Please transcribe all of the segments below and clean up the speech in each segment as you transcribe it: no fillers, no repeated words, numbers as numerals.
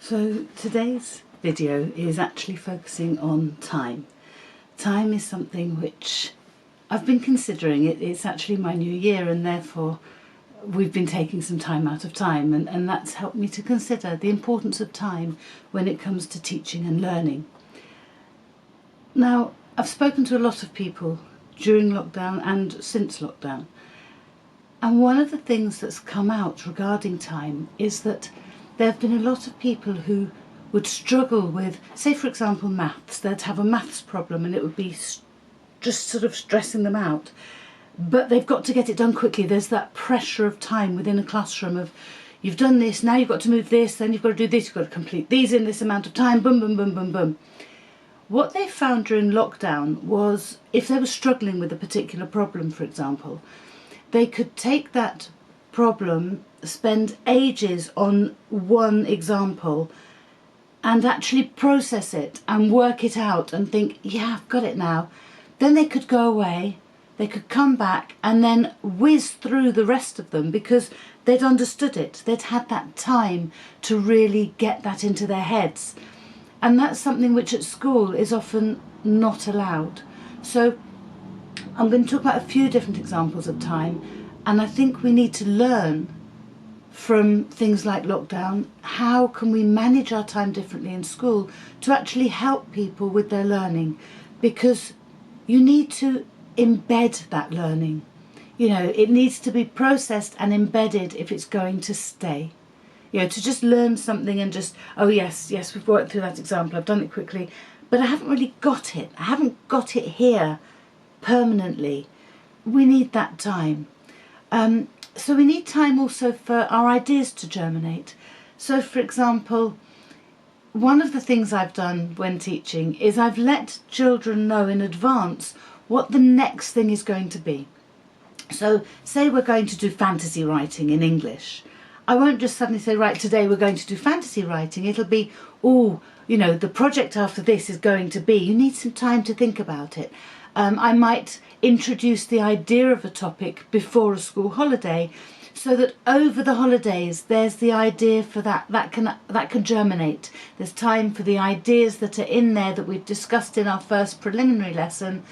So today's video is actually focusing on time. Time is something which I've been considering. It's actually my new year, and therefore we've been taking some time out of time, and that's helped me to consider the importance of time when it comes to teaching and learning. Now, I've spoken to a lot of people during lockdown and since lockdown, and one of the things that's come out regarding time is that there have been a lot of people who would struggle with, say for example, maths. They'd have a maths problem and it would be just sort of stressing them out. But they've got to get it done quickly. There's that pressure of time within a classroom of, you've done this, now you've got to move this, then you've got to do this, you've got to complete these in this amount of time, boom, boom, boom, boom, boom. What they found during lockdown was, if they were struggling with a particular problem, for example, they could take that problem, spend ages on one example and actually process it and work it out and think, yeah, I've got it now. Then they could go away, they could come back and then whiz through the rest of them because they'd understood it. They'd had that time to really get that into their heads. And that's something which at school is often not allowed. So I'm going to talk about a few different examples of time, and I think we need to learn from things like lockdown. How can we manage our time differently in school to actually help people with their learning? Because you need to embed that learning. You know, it needs to be processed and embedded if it's going to stay. You know, to just learn something and just, oh yes, we've worked through that example, I've done it quickly, but I haven't really got it. I haven't got it here permanently. We need that time. So we need time also for our ideas to germinate. So for example, one of the things I've done when teaching is I've let children know in advance what the next thing is going to be. So say we're going to do fantasy writing in English. I won't just suddenly say, right, today we're going to do fantasy writing. It'll be, oh, you know, the project after this is going to be. You need some time to think about it. I might introduce the idea of a topic before a school holiday, so that over the holidays there's the idea for that can germinate. There's time for the ideas that are in there that we've discussed in our first preliminary lesson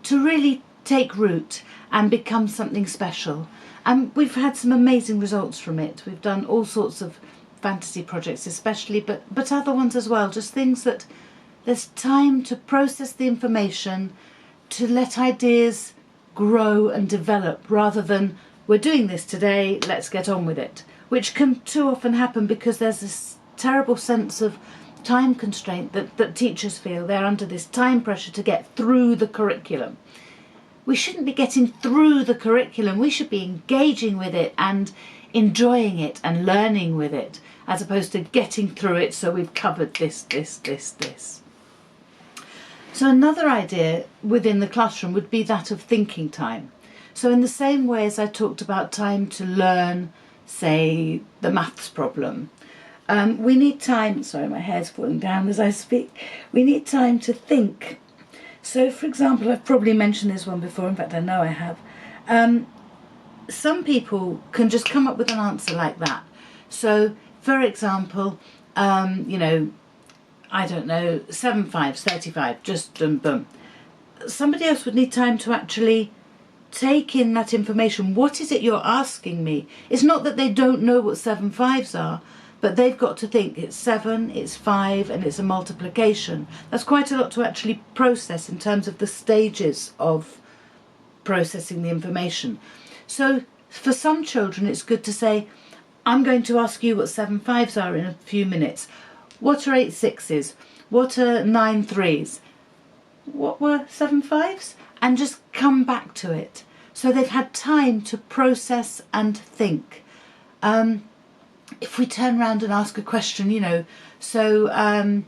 to really take root and become something special. And we've had some amazing results from it. We've done all sorts of fantasy projects especially, but other ones as well, just things that there's time to process the information, to let ideas grow and develop, rather than we're doing this today, let's get on with it, which can too often happen because there's this terrible sense of time constraint that teachers feel. They're under this time pressure to get through the curriculum. We shouldn't be getting through the curriculum, we should be engaging with it and enjoying it and learning with it, as opposed to getting through it so we've covered this. So another idea within the classroom would be that of thinking time. So in the same way as I talked about time to learn, say, the maths problem, we need time, sorry my hair's falling down as I speak, we need time to think. So for example, I've probably mentioned this one before, in fact I know I have, some people can just come up with an answer like that. So for example, you know, I don't know, 7 5's 35, just boom. Somebody else would need time to actually take in that information. What is it you're asking me? It's not that they don't know what 7 5's are, but they've got to think it's 7, it's 5, and it's a multiplication. That's quite a lot to actually process in terms of the stages of processing the information. So for some children, it's good to say, I'm going to ask you what 7 5's are in a few minutes. What are 8 6's? What are 9 3's? What were 7 5's? And just come back to it. So they've had time to process and think. If we turn around and ask a question, you know, so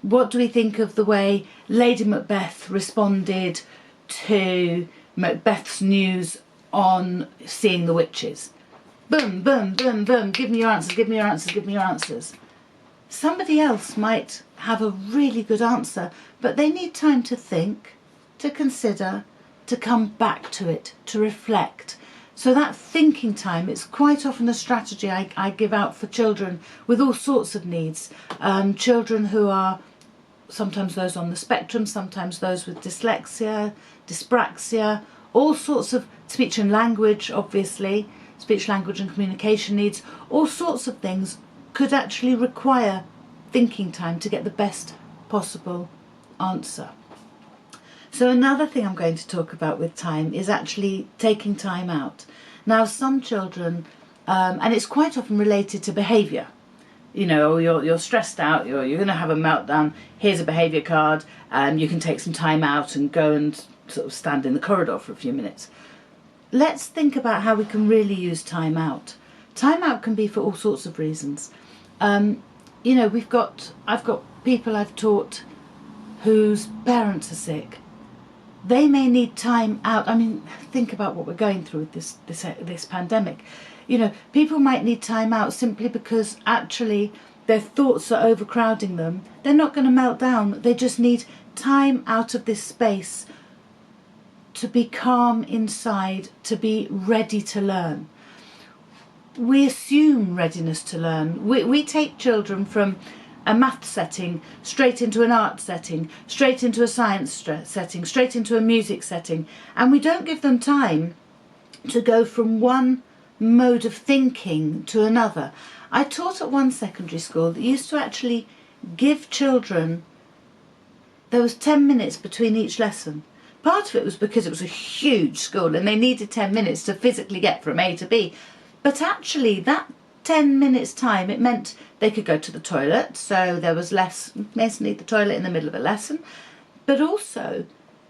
what do we think of the way Lady Macbeth responded to Macbeth's news on seeing the witches? Boom, boom, boom, boom, give me your answers, give me your answers, give me your answers. Somebody else might have a really good answer, but they need time to think, to consider, to come back to it, to reflect. So that thinking time, it's quite often a strategy I give out for children with all sorts of needs. Children who are sometimes those on the spectrum, sometimes those with dyslexia, dyspraxia, all sorts of speech and language, obviously, speech, language and communication needs, all sorts of things could actually require thinking time to get the best possible answer. So another thing I'm going to talk about with time is actually taking time out. Now some children, and it's quite often related to behaviour, you know, you're stressed out, you're going to have a meltdown, here's a behaviour card, and you can take some time out and go and sort of stand in the corridor for a few minutes. Let's think about how we can really use time out. Time out can be for all sorts of reasons. You know, I've got people I've taught whose parents are sick. They may need time out. I mean, think about what we're going through with this pandemic. You know, people might need time out simply because actually their thoughts are overcrowding them. They're not going to melt down. They just need time out of this space to be calm inside, to be ready to learn. We assume readiness to learn. We take children from a math setting straight into an art setting, straight into a science setting, straight into a music setting, and we don't give them time to go from one mode of thinking to another. I taught at one secondary school that used to actually give children, there was 10 minutes between each lesson. Part of it was because it was a huge school and they needed 10 minutes to physically get from A to B. But actually that 10 minutes time, it meant they could go to the toilet, so there was less need the toilet in the middle of a lesson, but also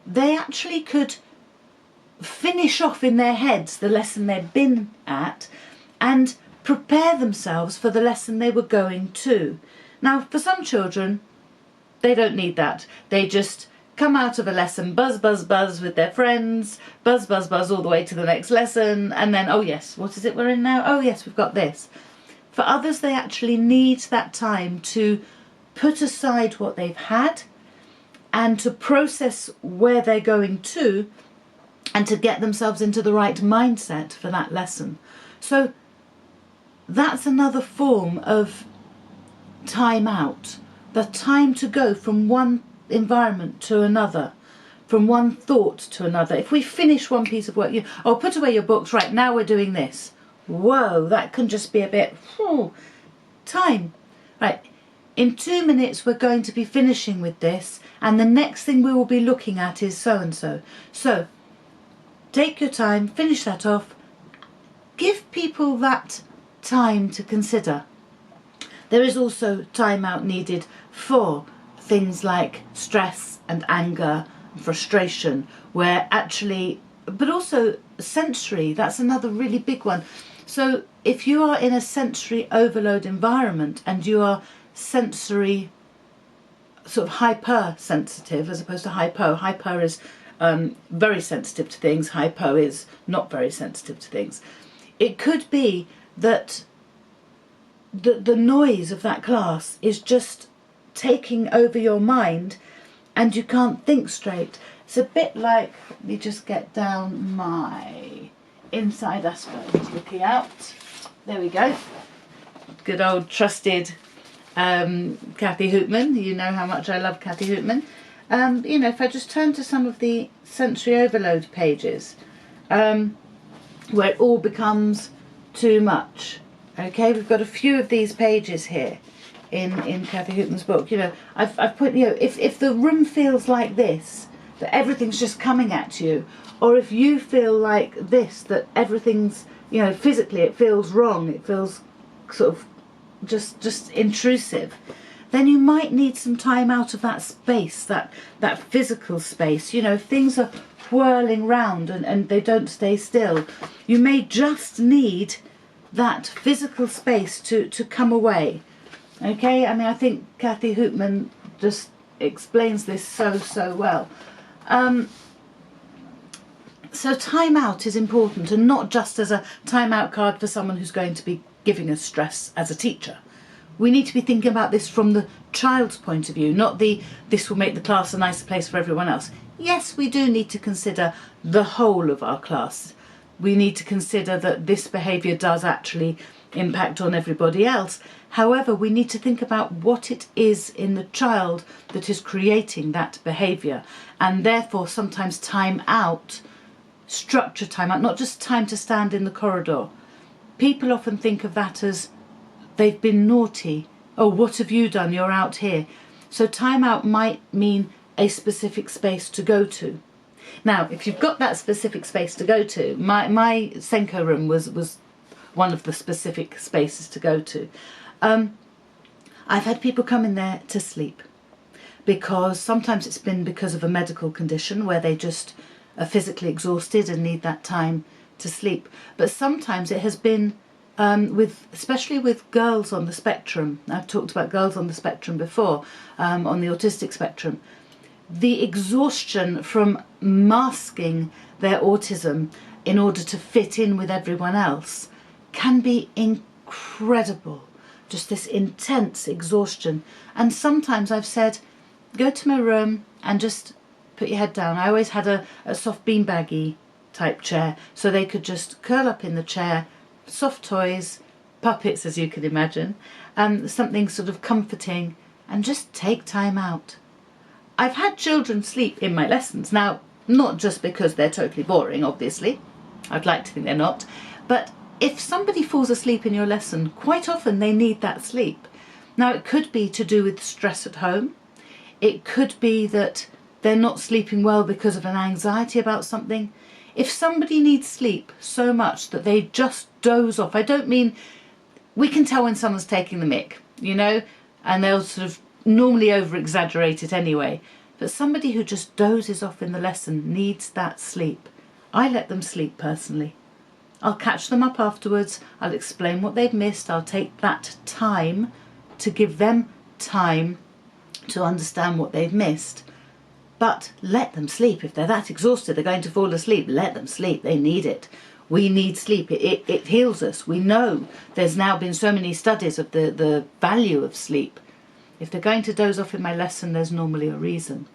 they actually could finish off in their heads the lesson they'd been at and prepare themselves for the lesson they were going to. Now for some children they don't need that. They just come out of a lesson, buzz, buzz, buzz with their friends, buzz, buzz, buzz all the way to the next lesson, and then, oh yes, what is it we're in now? Oh yes, we've got this. For others, they actually need that time to put aside what they've had and to process where they're going to and to get themselves into the right mindset for that lesson. So that's another form of time out, the time to go from one environment to another, from one thought to another. If we finish one piece of work, put away your books, right, now we're doing this. Whoa, that can just be a bit, time. Right, in 2 minutes we're going to be finishing with this and the next thing we will be looking at is so-and-so. So, take your time, finish that off, give people that time to consider. There is also time out needed for things like stress and anger and frustration, where actually, but also sensory, that's another really big one. So if you are in a sensory overload environment and you are sensory sort of hypersensitive as opposed to hyper is very sensitive to things, hypo is not very sensitive to things. It could be that the noise of that class is just taking over your mind and you can't think straight. It's a bit like, let me just get down my inside aspect looking out. There we go. Good old trusted Kathy Hoopman. You know how much I love Kathy Hoopman. You know, if I just turn to some of the sensory overload pages where it all becomes too much. Okay, we've got a few of these pages here in Kathy Hoopman's book. You know, I've put, you know, if the room feels like this, that everything's just coming at you, or if you feel like this, that everything's, you know, physically it feels wrong, it feels sort of just intrusive, then you might need some time out of that space, that physical space. You know, if things are whirling round and they don't stay still, you may just need that physical space to come away. Okay, I mean, I think Kathy Hoopman just explains this so well. So time out is important, and not just as a time out card for someone who's going to be giving us stress as a teacher. We need to be thinking about this from the child's point of view, not this will make the class a nicer place for everyone else. Yes, we do need to consider the whole of our class, we need to consider that this behaviour does actually impact on everybody else. However, we need to think about what it is in the child that is creating that behaviour, and therefore sometimes time out, structure time out, not just time to stand in the corridor. People often think of that as they've been naughty. Oh, what have you done? You're out here. So time out might mean a specific space to go to. Now, if you've got that specific space to go to, my Senko room was one of the specific spaces to go to. I've had people come in there to sleep, because sometimes it's been because of a medical condition where they just are physically exhausted and need that time to sleep. But sometimes it has been especially with girls on the spectrum. I've talked about girls on the spectrum before, on the autistic spectrum. The exhaustion from masking their autism in order to fit in with everyone else can be incredible. Just this intense exhaustion. And sometimes I've said, go to my room and just put your head down. I always had a soft beanbaggy type chair, so they could just curl up in the chair, soft toys, puppets as you can imagine, something sort of comforting, and just take time out. I've had children sleep in my lessons. Now, not just because they're totally boring, obviously. I'd like to think they're not. But if somebody falls asleep in your lesson, quite often they need that sleep. Now, it could be to do with stress at home. It could be that they're not sleeping well because of an anxiety about something. If somebody needs sleep so much that they just doze off, I don't mean, we can tell when someone's taking the mick, you know, and they'll sort of normally over-exaggerate it anyway. But somebody who just dozes off in the lesson needs that sleep. I let them sleep personally. I'll catch them up afterwards, I'll explain what they've missed, I'll take that time to give them time to understand what they've missed. But let them sleep. If they're that exhausted, they're going to fall asleep, let them sleep. They need it. We need sleep. It heals us. We know there's now been so many studies of the value of sleep. If they're going to doze off in my lesson, there's normally a reason.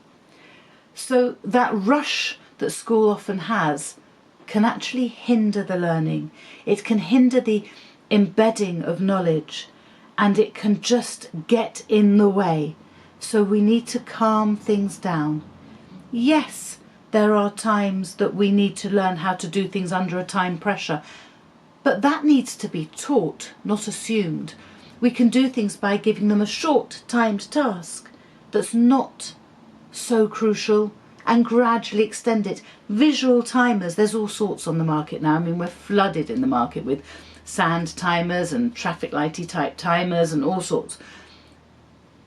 So that rush that school often has can actually hinder the learning. It can hinder the embedding of knowledge, and it can just get in the way. So we need to calm things down. Yes, there are times that we need to learn how to do things under a time pressure, but that needs to be taught, not assumed. We can do things by giving them a short timed task that's not so crucial and gradually extend it. Visual timers, there's all sorts on the market now. I mean, we're flooded in the market with sand timers and traffic lighty type timers and all sorts.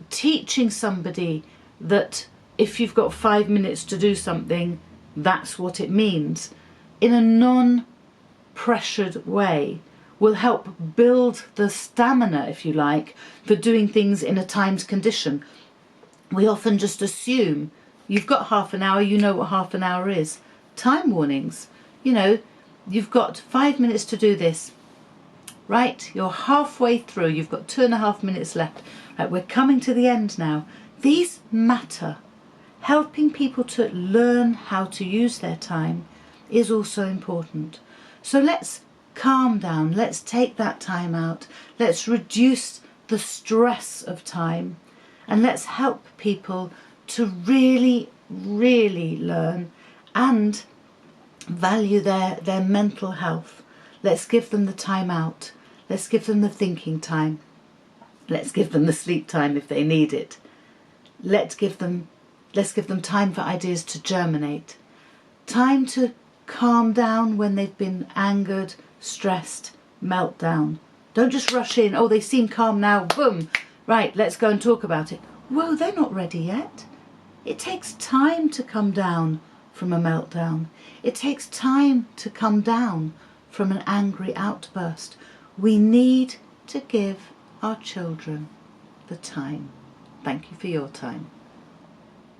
Teaching somebody that if you've got 5 minutes to do something, that's what it means, in a non-pressured way, will help build the stamina, if you like, for doing things in a timed condition. We often just assume you've got half an hour, you know what half an hour is. Time warnings, you know, you've got 5 minutes to do this. Right, you're halfway through, you've got 2.5 minutes left. Right, we're coming to the end now. These matter. Helping people to learn how to use their time is also important. So let's calm down, let's take that time out, let's reduce the stress of time, and let's help people to really, really learn and value their mental health. Let's give them the time out. Let's give them the thinking time. Let's give them the sleep time if they need it. Let's give them time for ideas to germinate. Time to calm down when they've been angered, stressed, meltdown. Don't just rush in. Oh, they seem calm now. Boom. Right, let's go and talk about it. Whoa, they're not ready yet. It takes time to come down from a meltdown. It takes time to come down from an angry outburst. We need to give our children the time. Thank you for your time.